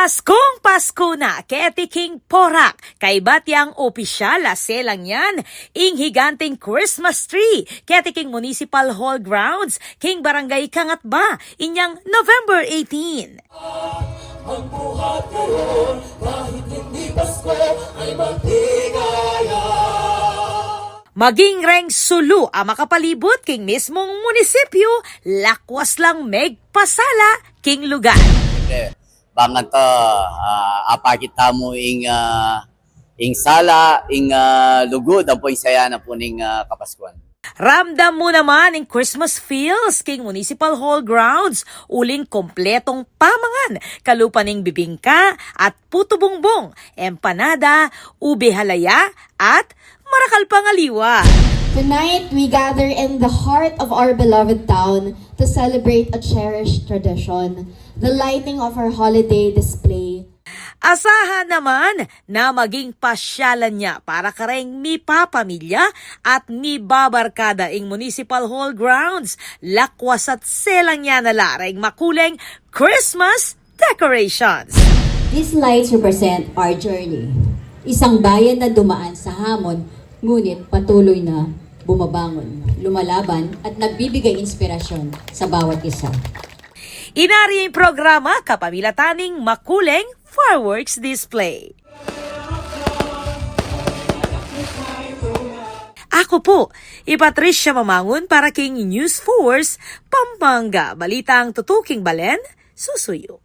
Paskong Pasko na, keti King Porak, kay batyang opisyal selang yan, ing higanteng Christmas tree, keti King Municipal Hall Grounds, King Barangay Kangatba, inyang November 18. Ang buhat ngayon, kahit hindi Pasko, ay magtigaya. Maging reng sulu ang makapalibot king mismong munisipyo, lakwas lang megpasala king lugar. Bam nagto apa kita mo ing sala ing lugod ang po saya na po ning Kapaskuhan. Ramdam mo naman ang Christmas feels king Municipal Hall Grounds, uling kompletong pamangan, kalupaning bibingka at puto bongbong, empanada, ube halaya at marakal pangaliwa. Tonight, we gather in the heart of our beloved town to celebrate a cherished tradition, the lighting of our holiday display. Asahan naman na maging pasyalan niya para kareng mi papamilya at mi babarkada ing Municipal Hall Grounds, lakwas at selang niya na lareng makuleng Christmas decorations. These lights represent our journey. Isang bayan na dumaan sa hamon, ngunit patuloy na bumabangon, lumalaban at nagbibigay inspirasyon sa bawat isa. Inari ang programa kapamilataning makuleng fireworks display. Ako po, Patricia Mamangon para king News Force, Pampanga. Balitang tutuking Balen, susuyo.